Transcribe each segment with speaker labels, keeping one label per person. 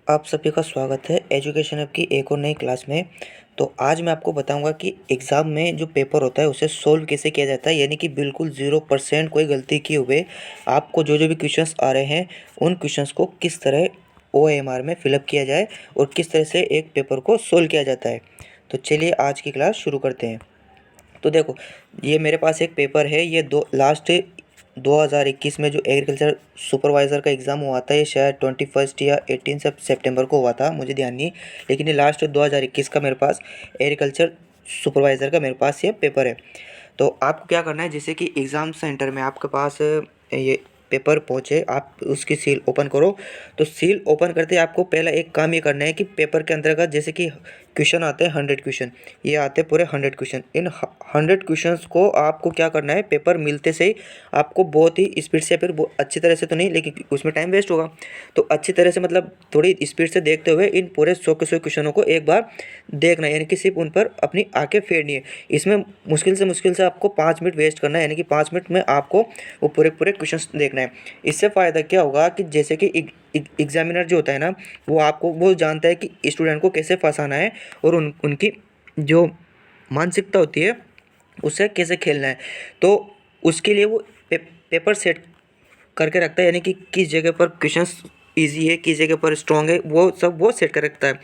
Speaker 1: आप सभी का स्वागत है एजुकेशन ऐप की एक और नई क्लास में। तो आज मैं आपको बताऊंगा कि एग्ज़ाम में जो पेपर होता है उसे सोल्व कैसे किया जाता है, यानी कि बिल्कुल 0% कोई गलती किए हुए आपको जो भी क्वेश्चंस आ रहे हैं उन क्वेश्चंस को किस तरह OMR में फिलअप किया जाए और किस तरह से एक पेपर को सोल्व किया जाता है। तो चलिए आज की क्लास शुरू करते हैं। तो देखो, ये मेरे पास एक पेपर है। ये 2021 में जो एग्रीकल्चर सुपरवाइज़र का एग्ज़ाम हुआ था, ये शायद 21 या 18 सितंबर को हुआ था, मुझे ध्यान नहीं। लेकिन ये लास्ट 2021 का मेरे पास एग्रीकल्चर सुपरवाइज़र का मेरे पास ये पेपर है। तो आपको क्या करना है, जैसे कि एग्ज़ाम सेंटर में आपके पास ये पेपर पहुँचे, आप उसकी सील ओपन करो। तो सील ओपन करते ही आपको पहला एक काम ये करना है कि पेपर के अंतर्गत जैसे कि क्वेश्चन आते हैं 100 क्वेश्चन, ये आते हैं पूरे 100 क्वेश्चन। इन 100 क्वेश्चंस को आपको क्या करना है, पेपर मिलते से ही आपको बहुत ही स्पीड से, फिर अच्छी तरह से तो नहीं, लेकिन उसमें टाइम वेस्ट होगा, तो अच्छी तरह से मतलब थोड़ी स्पीड से देखते हुए इन पूरे 100 के 100 क्वेश्चनों को एक बार देखना है, यानी कि सिर्फ उन पर अपनी आंखें फेरनी है। इसमें मुश्किल से आपको 5 मिनट वेस्ट करना है, यानी कि 5 मिनट में आपको वो पूरे पूरे क्वेश्चन देखना है। इससे फ़ायदा क्या होगा कि जैसे कि एग्जामिनर जो होता है ना, वो जानता है कि स्टूडेंट को कैसे फंसाना है और उनकी जो मानसिकता होती है उससे कैसे खेलना है। तो उसके लिए वो पेपर सेट करके रखता है, यानी कि किस जगह पर क्वेश्चंस इजी है, किस जगह पर स्ट्रॉन्ग है, वो सब वो सेट कर रखता है।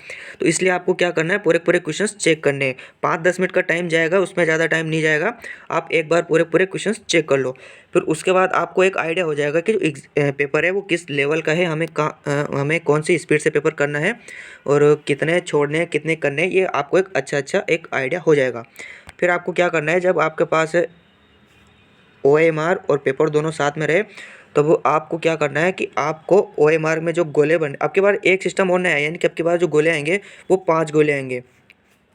Speaker 1: तो इसलिए आपको क्या करना है, पूरे पूरे क्वेश्चंस चेक करने हैं। 5-10 मिनट का टाइम जाएगा, उसमें ज़्यादा टाइम नहीं जाएगा। आप एक बार पूरे पूरे क्वेश्चंस चेक कर लो, फिर उसके बाद आपको एक आइडिया हो जाएगा कि जो पेपर है वो किस लेवल का है, हमें कौन सी स्पीड से पेपर करना है और कितने छोड़ने हैं, कितने करने हैं, ये आपको एक अच्छा एक आइडिया हो जाएगा। फिर आपको क्या करना है, जब आपके पास OMR और पेपर दोनों साथ में रहे, तो वो आपको क्या करना है कि आपको OMR में जो गोले बने, अब की बार एक सिस्टम और नया है, यानी कि अब की बार जो गोले आएंगे वो 5 गोले आएंगे।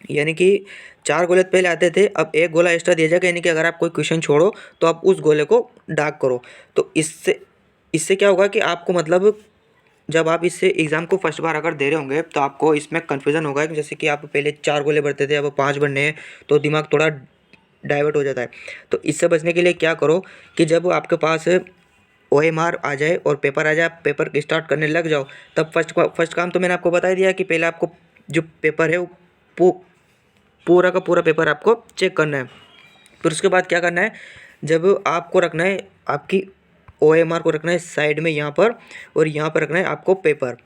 Speaker 1: यानी कि 4 गोले पहले आते थे, अब एक गोला एक्स्ट्रा दिया जाएगा, यानी कि अगर आप कोई क्वेश्चन छोड़ो तो आप उस गोले को डार्क करो। तो इससे इससे क्या होगा कि आपको मतलब जब आप इससे एग्ज़ाम को फर्स्ट बार अगर दे रहे होंगे तो आपको इसमें कन्फ्यूज़न होगा कि जैसे कि आप पहले 4 गोले भरते थे, अब 5 भरने हैं, तो दिमाग थोड़ा डाइवर्ट हो जाता है। तो इससे बचने के लिए क्या करो कि जब आपके पास OMR आ जाए और पेपर आ जाए, आप पेपर स्टार्ट करने लग जाओ, तब फर्स्ट काम तो मैंने आपको बता ही दिया कि पहले आपको जो पेपर है वो पूरा का पूरा पेपर आपको चेक करना है। फिर उसके बाद क्या करना है, जब आपको रखना है आपकी OMR को रखना है साइड में यहाँ पर, और यहाँ पर रखना है आपको पेपर।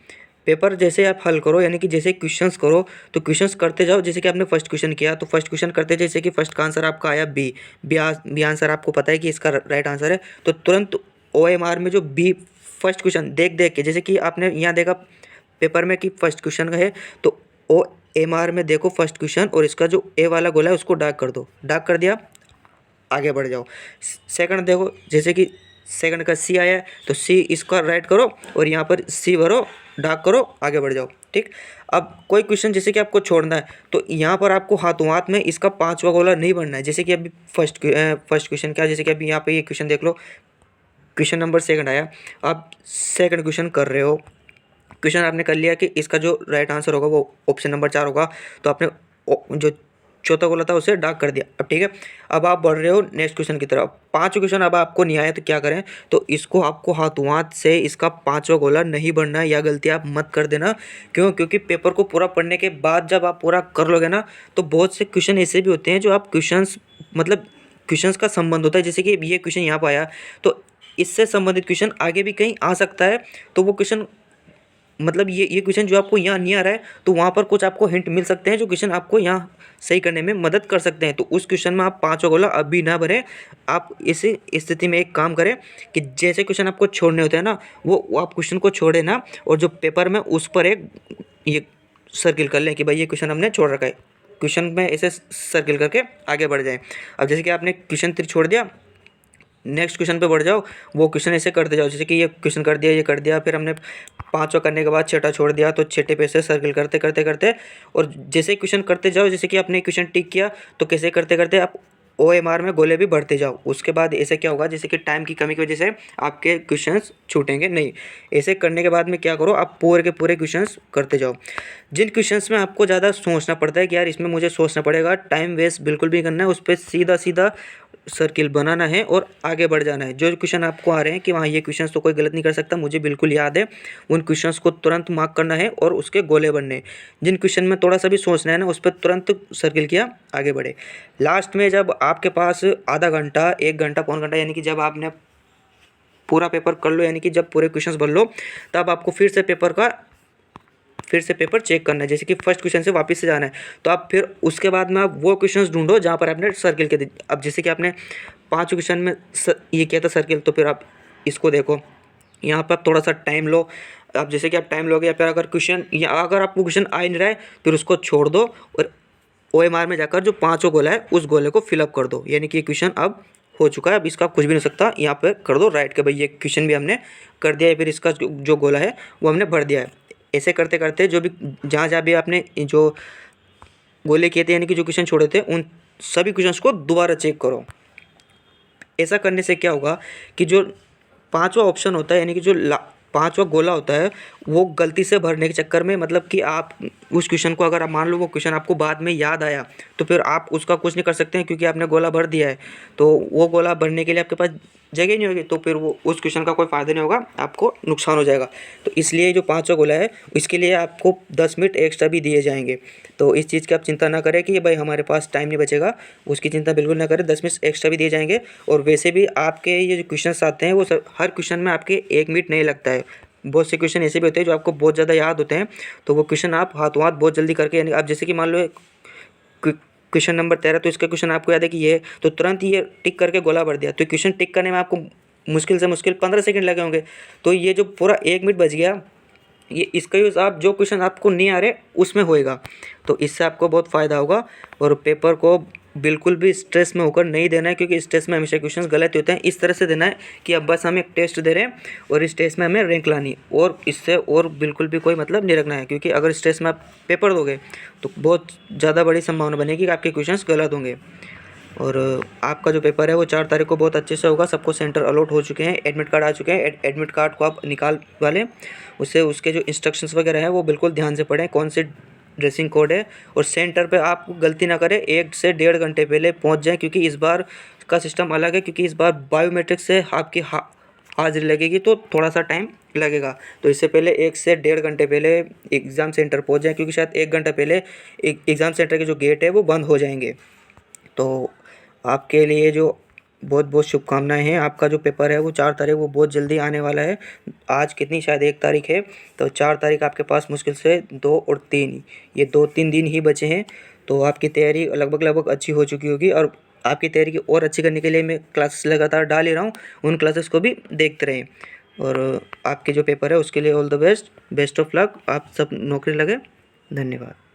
Speaker 1: पेपर जैसे आप हल करो, यानी कि जैसे क्वेश्चंस करो तो क्वेश्चंस करते जाओ। जैसे कि आपने फर्स्ट क्वेश्चन किया तो फर्स्ट क्वेश्चन करते, जैसे कि फर्स्ट का आंसर आपका आया बी आंसर आपको पता है कि इसका राइट आंसर है, तो तुरंत OMR में जो बी फर्स्ट क्वेश्चन देख देख के, जैसे कि आपने यहाँ देखा पेपर में कि फर्स्ट क्वेश्चन का है, तो OMR में देखो फर्स्ट क्वेश्चन और इसका जो ए वाला गोला है उसको डार्क कर दो। डार्क कर दिया, आगे बढ़ जाओ। सेकंड देखो, जैसे कि सेकंड का सी आया है तो सी इसका राइट करो और यहाँ पर सी भरो, डार्क करो, आगे बढ़ जाओ। ठीक, अब कोई क्वेश्चन जैसे कि आपको छोड़ना है तो यहाँ पर आपको हाथों हाथ में इसका 5वां गोला नहीं बनना है। जैसे कि अभी फर्स्ट क्वेश्चन क्या, जैसे कि अभी यहाँ पे ये क्वेश्चन देख लो, क्वेश्चन नंबर सेकंड आया, आप सेकंड क्वेश्चन कर रहे हो, क्वेश्चन आपने कर लिया कि इसका जो राइट आंसर होगा वो ऑप्शन नंबर 4 होगा, तो आपने जो चौथा गोला था उसे डार्क कर दिया। अब ठीक है, अब आप बढ़ रहे हो नेक्स्ट क्वेश्चन की तरफ। 5 क्वेश्चन अब आपको नहीं आया तो क्या करें, तो इसको आपको हाथों हाथ से इसका 5वां गोला नहीं बढ़ना है, या गलती आप मत कर देना। क्योंकि पेपर को पूरा पढ़ने के बाद जब आप पूरा कर लोगे ना, तो बहुत से क्वेश्चन ऐसे भी होते हैं जो आप क्वेश्चंस का संबंध होता है। जैसे कि ये क्वेश्चन यहाँ पर आया तो इससे संबंधित क्वेश्चन आगे भी कहीं आ सकता है, तो वो क्वेश्चन मतलब ये क्वेश्चन जो आपको यहाँ नहीं आ रहा है तो वहाँ पर कुछ आपको हिंट मिल सकते हैं जो क्वेश्चन आपको यहाँ सही करने में मदद कर सकते हैं। तो उस क्वेश्चन में आप 5वां गोला अभी ना भरें। आप इस स्थिति में एक काम करें कि जैसे क्वेश्चन आपको छोड़ने होते हैं ना, वो आप क्वेश्चन को छोड़े ना, और जो पेपर में उस पर एक ये सर्किल कर लें कि भाई ये क्वेश्चन हमने छोड़ रखा है, क्वेश्चन में ऐसे सर्किल करके आगे बढ़ जाएँ। अब जैसे कि आपने क्वेश्चन 3 छोड़ दिया, नेक्स्ट क्वेश्चन पे बढ़ जाओ, वो क्वेश्चन ऐसे करते जाओ, जैसे कि ये क्वेश्चन कर दिया, ये कर दिया, फिर हमने 5वां करने के बाद छठा छोड़ दिया, तो छठे पे से सर्किल करते करते करते, और जैसे क्वेश्चन करते जाओ, जैसे कि आपने क्वेश्चन टिक किया तो कैसे करते करते आप OMR में गोले भी बढ़ते जाओ। उसके बाद ऐसे क्या होगा, जैसे कि टाइम की कमी की वजह से आपके क्वेश्चंस छूटेंगे नहीं। ऐसे करने के बाद में क्या करो, आप पूरे के पूरे क्वेश्चंस करते जाओ। जिन क्वेश्चंस में आपको ज़्यादा सोचना पड़ता है कि यार इसमें मुझे सोचना पड़ेगा, टाइम वेस्ट बिल्कुल भी करना है, उस पर सीधा सीधा सर्किल बनाना है और आगे बढ़ जाना है। जो क्वेश्चन आपको आ रहे हैं कि वहाँ ये क्वेश्चन तो कोई गलत नहीं कर सकता, मुझे बिल्कुल याद है, उन क्वेश्चंस को तुरंत मार्क करना है और उसके गोले बनने हैं। जिन क्वेश्चन में थोड़ा सा भी सोचना है ना, उस पर तुरंत सर्किल किया, आगे बढ़े। लास्ट में जब आपके पास आधा घंटा, 1 घंटा, पौन घंटा, यानी कि जब आपने पूरा पेपर कर लो, यानी कि जब पूरे क्वेश्चंस भर लो, तब आपको फिर से पेपर चेक करना है। जैसे कि फर्स्ट क्वेश्चन से वापस से जाना है, तो आप फिर उसके बाद में आप वो क्वेश्चंस ढूंढो जहाँ पर आपने सर्किल के दी। अब जैसे कि आपने 5 क्वेश्चन में ये किया था सर्किल, तो फिर आप इसको देखो, यहाँ पर आप थोड़ा सा टाइम लो। अब जैसे कि आप टाइम लोगे, या फिर अगर क्वेश्चन, या अगर आपको क्वेश्चन आ ही नहीं रहा है, फिर उसको छोड़ दो और OMR में जाकर जो 5 गोला है उस गोले को फिलअप कर दो, यानी कि ये क्वेश्चन अब हो चुका है। अब इसका कुछ भी नहीं हो सकता, यहाँ पे कर दो राइट के भाई ये क्वेश्चन भी हमने कर दिया है, फिर इसका जो गोला है वो हमने भर दिया है। ऐसे करते करते जो भी जहाँ जहाँ भी आपने जो गोले किए थे, यानी कि जो क्वेश्चन छोड़े थे, उन सभी क्वेश्चंस को दोबारा चेक करो। ऐसा करने से क्या होगा कि जो 5वां ऑप्शन होता है, यानी कि जो 5वां गोला होता है, वो गलती से भरने के चक्कर में, मतलब कि आप उस क्वेश्चन को, अगर आप मान लो वो क्वेश्चन आपको बाद में याद आया, तो फिर आप उसका कुछ नहीं कर सकते हैं, क्योंकि आपने गोला भर दिया है। तो वो गोला भरने के लिए आपके पास जगह नहीं होगी, तो फिर वो उस क्वेश्चन का कोई फ़ायदा नहीं होगा, आपको नुकसान हो जाएगा। तो इसलिए जो 5वां गोला है, इसके लिए आपको 10 मिनट एक्स्ट्रा भी दिए जाएंगे। तो इस चीज़ की आप चिंता ना करें कि भाई हमारे पास टाइम नहीं बचेगा, उसकी चिंता बिल्कुल ना करें, 10 मिनट एक्स्ट्रा भी दिए जाएंगे। और वैसे भी आपके ये जो क्वेश्चन आते हैं, वो हर क्वेश्चन में आपके 1 मिनट नहीं लगता है। बहुत से क्वेश्चन ऐसे भी होते हैं जो आपको बहुत ज़्यादा याद होते हैं, तो वो क्वेश्चन आप हाथों हाथ बहुत जल्दी करके, यानी आप जैसे कि मान लो क्वेश्चन नंबर 13, तो इसका क्वेश्चन आपको याद है कि ये है, तो तुरंत ये टिक करके गोला भर दिया, तो क्वेश्चन टिक करने में आपको मुश्किल से मुश्किल 15 सेकंड लगे होंगे। तो ये जो पूरा 1 मिनट बच गया, ये इसका यूज़ आप जो क्वेश्चन आपको नहीं आ रहे उसमें होएगा, तो इससे आपको बहुत फ़ायदा होगा। और पेपर को बिल्कुल भी स्ट्रेस में होकर नहीं देना है, क्योंकि स्ट्रेस में हमेशा क्वेश्चंस गलत होते हैं। इस तरह से देना है कि अब बस हम एक टेस्ट दे रहे हैं और इस टेस्ट में हमें रैंक लानी है, और इससे और बिल्कुल भी कोई मतलब नहीं रखना है, क्योंकि अगर स्ट्रेस में आप पेपर दोगे तो बहुत ज़्यादा बड़ी संभावना बनेगी कि आपके क्वेश्चंस गलत होंगे। और आपका जो पेपर है वो 4 तारीख को बहुत अच्छे से होगा। सबको सेंटर अलॉट हो चुके हैं, एडमिट कार्ड आ चुके हैं। एडमिट कार्ड को आप निकाल वाले, उससे उसके जो इंस्ट्रक्शंस वगैरह हैं वो बिल्कुल ध्यान से पढ़ें, कौन से ड्रेसिंग कोड है। और सेंटर पे आप गलती ना करें, 1 से 1.5 घंटे पहले पहुंच जाएं, क्योंकि इस बार का सिस्टम अलग है, क्योंकि इस बार बायोमेट्रिक से आपकी हाजिरी लगेगी, तो थोड़ा सा टाइम लगेगा। तो इससे पहले 1 से 1.5 घंटे पहले एग्ज़ाम सेंटर पहुँच जाएँ, क्योंकि शायद 1 घंटा पहले एग्ज़ाम सेंटर के जो गेट है वो बंद हो जाएंगे। तो आपके लिए जो बहुत बहुत शुभकामनाएं हैं। आपका जो पेपर है वो 4 तारीख, वो बहुत जल्दी आने वाला है। आज कितनी, शायद 1 तारीख है, तो 4 तारीख आपके पास मुश्किल से 2 और 3, ये 2-3 दिन ही बचे हैं। तो आपकी तैयारी लगभग लगभग अच्छी हो चुकी होगी, और आपकी तैयारी की और अच्छी करने के लिए मैं क्लासेस लगातार डाल ही रहा हूँ, उन क्लासेस को भी देखते रहें। और आपके जो पेपर है उसके लिए all the best, best of luck, आप सब नौकरी लगे। धन्यवाद।